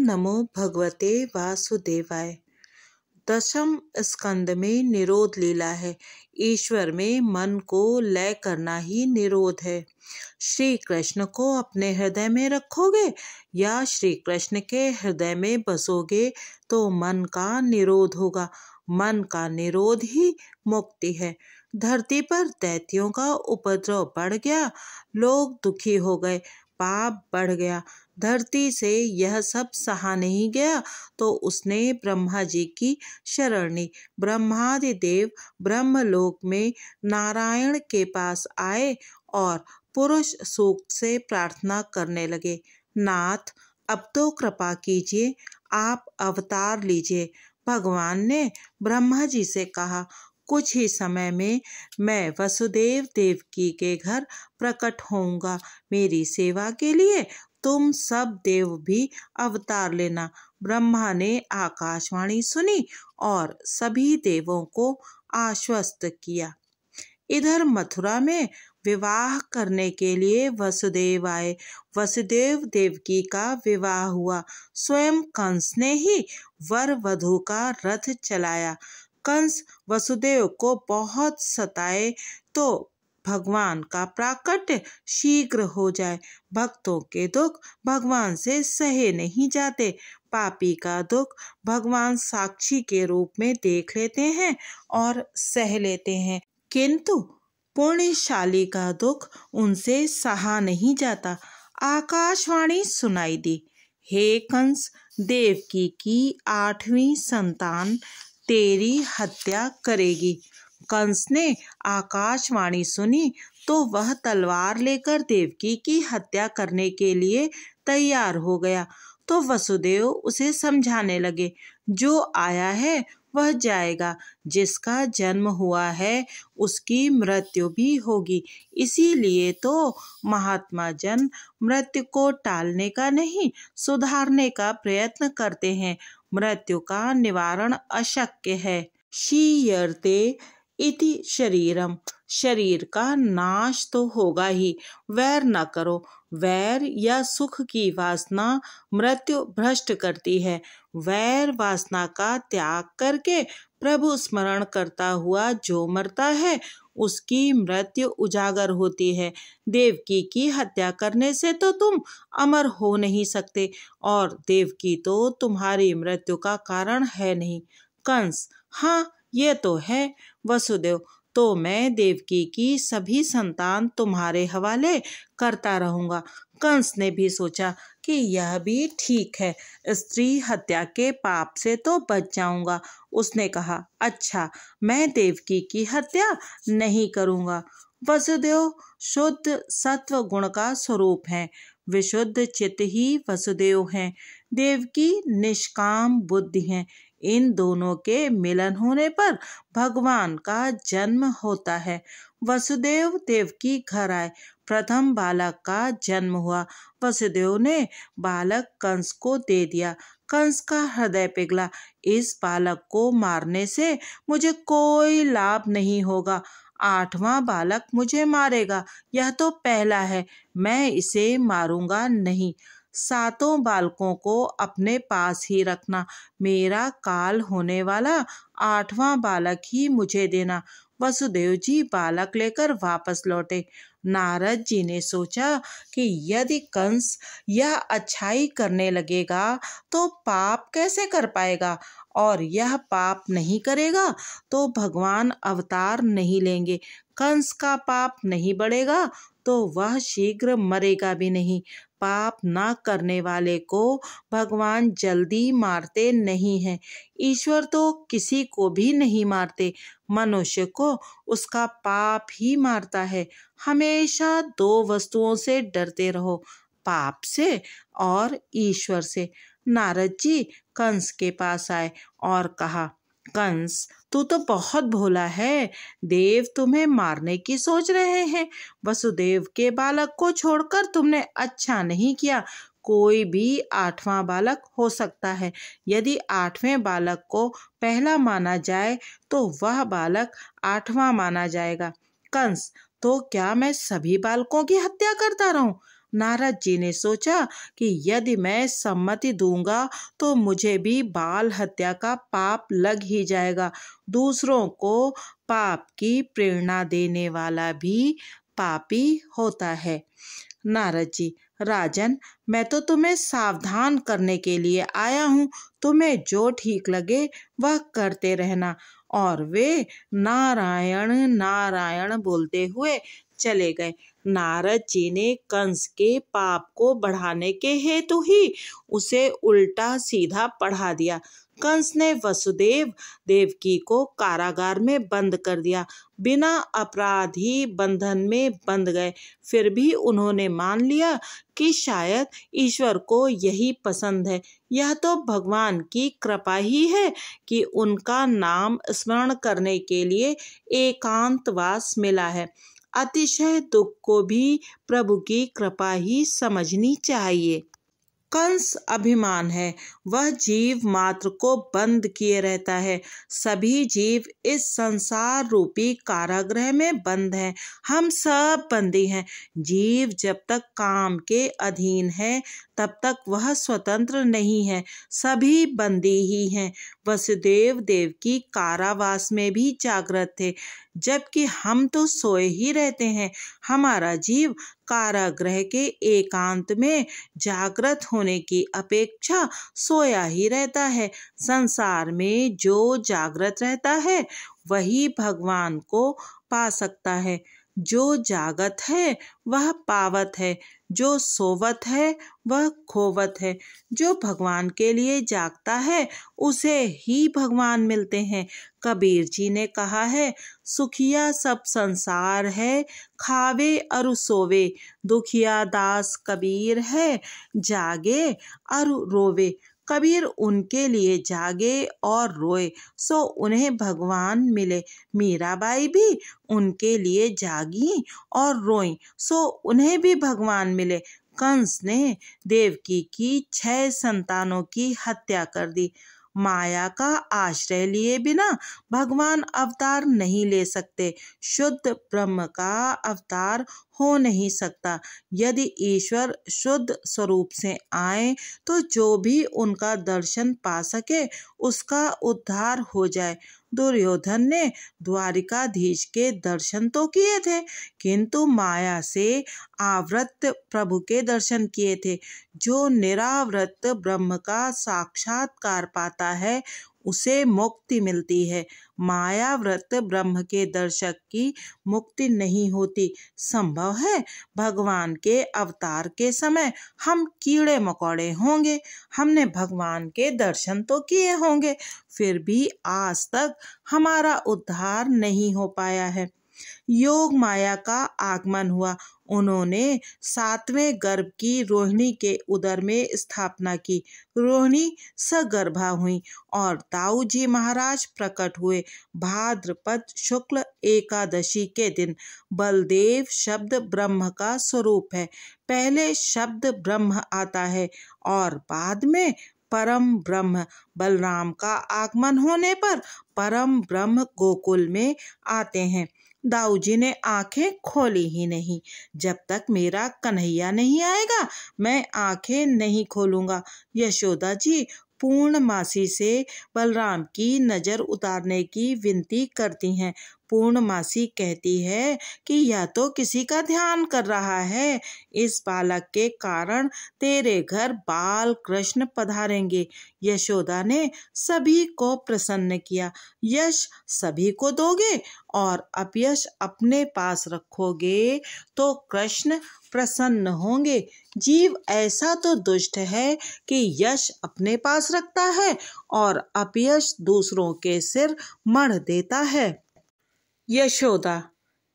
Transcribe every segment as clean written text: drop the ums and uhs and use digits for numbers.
नमो भगवते वासुदेवाय। दशम स्कंद में निरोध लीला है। ईश्वर में मन को लय करना ही निरोध है। श्री कृष्ण को अपने हृदय में रखोगे या श्री कृष्ण के हृदय में बसोगे तो मन का निरोध होगा। मन का निरोध ही मुक्ति है। धरती पर दैत्यों का उपद्रव बढ़ गया, लोग दुखी हो गए, पाप बढ़ गया। धरती से यह सब सहा नहीं गया तो उसने ब्रह्मा जी की शरण ली। ब्रह्मादि देव ब्रह्मलोक में नारायण के पास आए और पुरुष सूक्त से प्रार्थना करने लगे, नाथ अब तो कृपा कीजिए, आप अवतार लीजिए। भगवान ने ब्रह्मा जी से कहा, कुछ ही समय में मैं वसुदेव देवकी के घर प्रकट होऊंगा। मेरी सेवा के लिए तुम सब देव भी अवतार लेना। ब्रह्मा ने आकाशवाणी सुनी और सभी देवों को आश्वस्त किया। इधर मथुरा में विवाह करने के लिए वसुदेव आए। वसुदेव देवकी का विवाह हुआ। स्वयं कंस ने ही वर वधू का रथ चलाया। कंस वसुदेव को बहुत सताए तो भगवान का प्राकट्य शीघ्र हो जाए। भक्तों के दुख भगवान से सहे नहीं जाते। पापी का दुख भगवान साक्षी के रूप में देख लेते हैं और सह लेते हैं, किंतु पुण्यशाली का दुख उनसे सहा नहीं जाता। आकाशवाणी सुनाई दी, हे कंस, देवकी की 8वीं संतान तेरी हत्या करेगी। कंस ने आकाशवाणी सुनी तो वह तलवार लेकर देवकी की हत्या करने के लिए तैयार हो गया। तो वसुदेव उसे समझाने लगे, जो आया है वह जाएगा, जिसका जन्म हुआ है उसकी मृत्यु भी होगी। इसीलिए तो महात्मा जन मृत्यु को टालने का नहीं, सुधारने का प्रयत्न करते हैं। मृत्यु का निवारण अशक्य है। क्षीयते इति शरीरम, शरीर का नाश तो होगा ही। वैर न करो। वैर या सुख की वासना मृत्यु भ्रष्ट करती है। वैर वासना का त्याग करके प्रभु स्मरण करता हुआ जो मरता है उसकी मृत्यु उजागर होती है। देवकी की हत्या करने से तो तुम अमर हो नहीं सकते और देवकी तो तुम्हारी मृत्यु का कारण है नहीं। कंस, हाँ ये तो है। वसुदेव, तो मैं देवकी की सभी संतान तुम्हारे हवाले करता रहूंगा। कंस ने भी सोचा कि यह भी ठीक है, स्त्री हत्या के पाप से तो बच जाऊंगा। उसने कहा, अच्छा मैं देवकी की हत्या नहीं करूंगा। वसुदेव शुद्ध सत्व गुण का स्वरूप है। विशुद्ध चित्त ही वसुदेव हैं। देवकी निष्काम बुद्धि हैं। इन दोनों के मिलन होने पर भगवान का जन्म होता है। वसुदेव देवकी घर आए। प्रथम बालक का जन्म हुआ। वसुदेव ने बालक कंस को दे दिया। कंस का हृदय पिघला, इस बालक को मारने से मुझे कोई लाभ नहीं होगा। 8वां बालक मुझे मारेगा, यह तो पहला है, मैं इसे मारूंगा नहीं। 7 बालकों को अपने पास ही रखना। मेरा काल होने वाला 8वां बालक ही मुझे देना। वसुदेव जी बालक लेकर वापस लौटे। नारद जी ने सोचा कि यदि कंस यह अच्छाई करने लगेगा तो पाप कैसे कर पाएगा, और यह पाप नहीं करेगा तो भगवान अवतार नहीं लेंगे। कंस का पाप नहीं बढ़ेगा तो वह शीघ्र मरेगा भी नहीं। पाप न करने वाले को भगवान जल्दी मारते नहीं हैं। ईश्वर तो किसी को भी नहीं मारते, मनुष्य को उसका पाप ही मारता है। हमेशा 2 वस्तुओं से डरते रहो, पाप से और ईश्वर से। नारद जी कंस के पास आए और कहा, कंस तू तो बहुत भोला है, देव तुम्हें मारने की सोच रहे हैं। वसुदेव के बालक को छोड़कर तुमने अच्छा नहीं किया। कोई भी 8वां बालक हो सकता है। यदि 8वें बालक को पहला माना जाए तो वह बालक 8वां माना जाएगा। कंस, तो क्या मैं सभी बालकों की हत्या करता रहूं? नारद जी ने सोचा कि यदि मैं सम्मति दूंगा तो मुझे भी बाल हत्या का पाप लग ही जाएगा। दूसरों को पाप की प्रेरणा देने वाला भी पापी होता है। नारद जी, राजन, मैं तो तुम्हें सावधान करने के लिए आया हूँ। तुम्हें जो ठीक लगे वह करते रहना। और वे नारायण नारायण बोलते हुए चले गए। नारद जी ने कंस के पाप को बढ़ाने के हेतु ही उसे उल्टा सीधा पढ़ा दिया। कंस ने वसुदेव देवकी को कारागार में बंद कर दिया। बिना अपराध ही बंधन में बंध गए। फिर भी उन्होंने मान लिया कि शायद ईश्वर को यही पसंद है। यह तो भगवान की कृपा ही है कि उनका नाम स्मरण करने के लिए एकांतवास मिला है। अतिशय दुख को भी प्रभु की कृपा ही समझनी चाहिए। कंस अभिमान है, वह जीव मात्र को बंद किए रहता है। सभी जीव इस संसार रूपी कारागृह में बंद हैं। हम सब बंदी हैं। जीव जब तक काम के अधीन है तब तक वह स्वतंत्र नहीं है। सभी बंदी ही हैं। वसुदेव देवकी कारावास में भी जागृत थे, जबकि हम तो सोए ही रहते हैं। हमारा जीव कारागृह के एकांत में जागृत होने की अपेक्षा सोया ही रहता है। संसार में जो जागृत रहता है वही भगवान को पा सकता है। जो जागत है वह पावत है, जो सोवत है वह खोवत है। जो भगवान के लिए जागता है उसे ही भगवान मिलते हैं। कबीर जी ने कहा है, सुखिया सब संसार है, खावे अरु सोवे। दुखिया दास कबीर है, जागे अरु रोवे। कबीर उनके लिए जागे और रोए सो उन्हें भगवान मिले। मीराबाई भी उनके लिए जागी और रोई सो उन्हें भी भगवान मिले। कंस ने देवकी की 6 संतानों की हत्या कर दी। माया का आश्रय लिए बिना भगवान अवतार नहीं ले सकते। शुद्ध ब्रह्म का अवतार हो नहीं सकता। यदि ईश्वर शुद्ध स्वरूप से आए तो जो भी उनका दर्शन पा सके उसका उद्धार हो जाए। दुर्योधन ने द्वारिकाधीश के दर्शन तो किए थे, किंतु माया से आवृत प्रभु के दर्शन किए थे। जो निरावृत ब्रह्म का साक्षात्कार पाता है उसे मुक्ति मिलती है। मायाव्रत ब्रह्म के दर्शक की मुक्ति नहीं होती। संभव है भगवान के अवतार के समय हम कीड़े मकोड़े होंगे, हमने भगवान के दर्शन तो किए होंगे, फिर भी आज तक हमारा उद्धार नहीं हो पाया है। योग माया का आगमन हुआ। उन्होंने 7वें गर्भ की रोहिणी के उदर में स्थापना की। रोहिणी सगर्भा हुई और दाऊ जी महाराज प्रकट हुए भाद्रपद शुक्ल एकादशी के दिन। बलदेव शब्द ब्रह्म का स्वरूप है। पहले शब्द ब्रह्म आता है और बाद में परम ब्रह्म। बलराम का आगमन होने पर परम ब्रह्म गोकुल में आते हैं। दाऊ जी ने आंखें खोली ही नहीं। जब तक मेरा कन्हैया नहीं आएगा मैं आंखें नहीं खोलूंगा। यशोदा जी पूर्णमासी से बलराम की नज़र उतारने की विनती करती हैं। पूर्णमासी कहती है कि यह तो किसी का ध्यान कर रहा है। इस बालक के कारण तेरे घर बाल कृष्ण पधारेंगे। यशोदा ने सभी को प्रसन्न किया। यश सभी को दोगे और अपयश अपने पास रखोगे तो कृष्ण प्रसन्न होंगे। जीव ऐसा तो दुष्ट है कि यश अपने पास रखता है और अपयश दूसरों के सिर मढ़ देता है। यशोदा,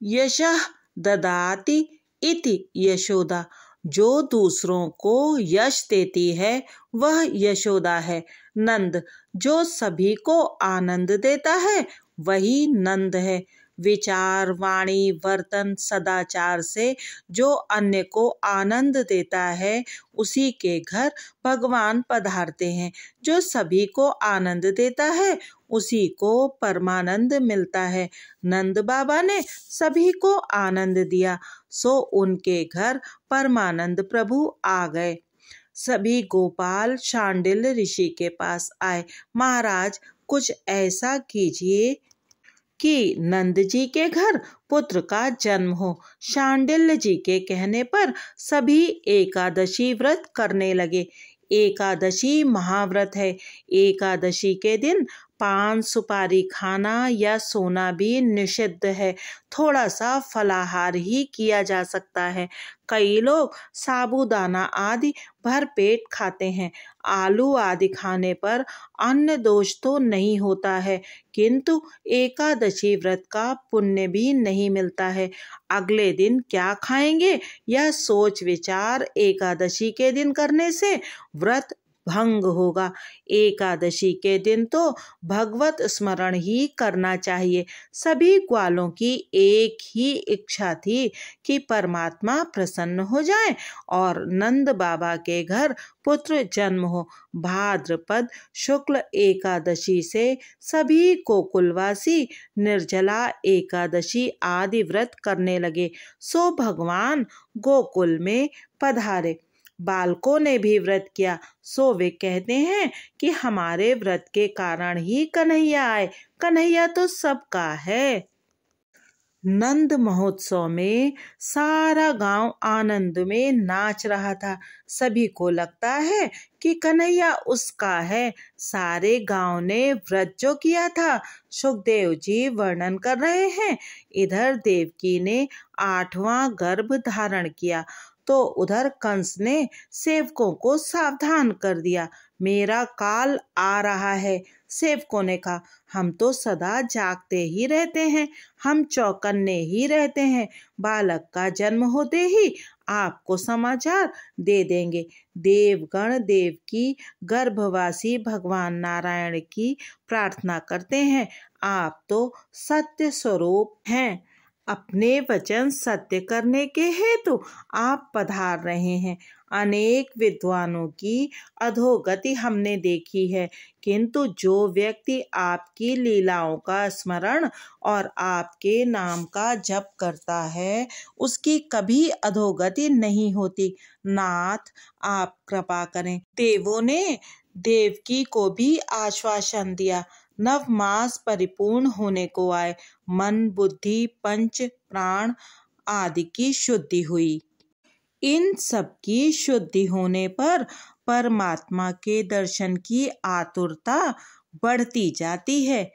यशः ददाति इति यशोदा। जो दूसरों को यश देती है वह यशोदा है। नंद, जो सभी को आनंद देता है वही नंद है। विचार, वाणी, वर्तन, सदाचार से जो अन्य को आनंद देता है उसी के घर भगवान पधारते हैं। जो सभी को आनंद देता है उसी को परमानंद मिलता है। नंद बाबा ने सभी को आनंद दिया, सो उनके घर परमानंद प्रभु आ गए। सभी गोपाल शांडिल्य ऋषि के पास आए। महाराज, कुछ ऐसा कीजिए कि नंद जी के घर पुत्र का जन्म हो। शांडिल्य जी के कहने पर सभी एकादशी व्रत करने लगे। एकादशी महाव्रत है। एकादशी के दिन पान सुपारी खाना या सोना भी निषिद्ध है। थोड़ा सा फलाहार ही किया जा सकता है। कई लोग साबूदाना आदि भर पेट खाते हैं। आलू आदि खाने पर अन्न दोष तो नहीं होता है, किंतु एकादशी व्रत का पुण्य भी नहीं मिलता है। अगले दिन क्या खाएंगे यह सोच विचार एकादशी के दिन करने से व्रत भंग होगा। एकादशी के दिन तो भगवत स्मरण ही करना चाहिए। सभी ग्वालों की एक ही इच्छा थी कि परमात्मा प्रसन्न हो जाए और नंद बाबा के घर पुत्र जन्म हो। भाद्रपद शुक्ल एकादशी से सभी गोकुलवासी निर्जला एकादशी आदि व्रत करने लगे। सो भगवान गोकुल में पधारे। बालकों ने भी व्रत किया, सो वे कहते हैं कि हमारे व्रत के कारण ही कन्हैया आए। कन्हैया तो सबका है। नंद महोत्सव में सारा गांव आनंद में नाच रहा था। सभी को लगता है कि कन्हैया उसका है। सारे गांव ने व्रत जो किया था सुखदेव जी वर्णन कर रहे हैं। इधर देवकी ने 8वां गर्भ धारण किया तो उधर कंस ने सेवकों को सावधान कर दिया। मेरा काल आ रहा है। सेवकों ने कहा, हम तो सदा जागते ही रहते हैं, हम चौकन्ने ही रहते हैं। बालक का जन्म होते ही आपको समाचार दे देंगे। देवगण देव की गर्भवासी भगवान नारायण की प्रार्थना करते हैं। आप तो सत्य स्वरूप हैं। अपने वचन सत्य करने के हेतु आप पधार रहे हैं। अनेक विद्वानों की अधोगति हमने देखी है, किंतु जो व्यक्ति आपकी लीलाओं का स्मरण और आपके नाम का जप करता है उसकी कभी अधोगति नहीं होती। नाथ, आप कृपा करें। देवों ने देवकी को भी आश्वासन दिया। 9 मास परिपूर्ण होने को आए। मन, बुद्धि, पंच प्राण आदि की शुद्धि हुई। इन सब की शुद्धि होने पर परमात्मा के दर्शन की आतुरता बढ़ती जाती है।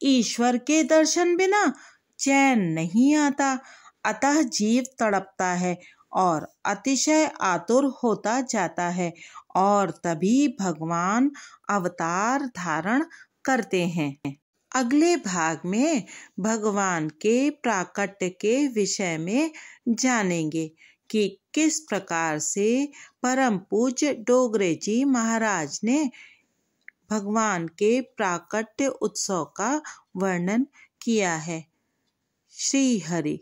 ईश्वर के दर्शन बिना चैन नहीं आता, अतः जीव तड़पता है और अतिशय आतुर होता जाता है और तभी भगवान अवतार धारण करते हैं। अगले भाग में भगवान के प्राकट्य के विषय में जानेंगे कि किस प्रकार से परम पूज्य डोगरे जी महाराज ने भगवान के प्राकट्य उत्सव का वर्णन किया है। श्री हरि।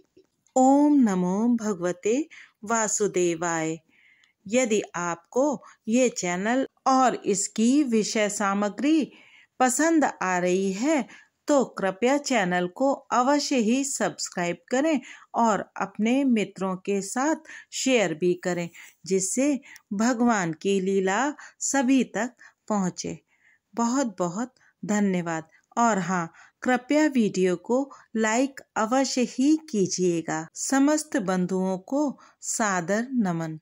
ओम नमो भगवते वासुदेवाय। यदि आपको ये चैनल और इसकी विषय सामग्री पसंद आ रही है तो कृपया चैनल को अवश्य ही सब्सक्राइब करें और अपने मित्रों के साथ शेयर भी करें, जिससे भगवान की लीला सभी तक पहुँचे। बहुत बहुत धन्यवाद। और हाँ, कृपया वीडियो को लाइक अवश्य ही कीजिएगा। समस्त बंधुओं को सादर नमन।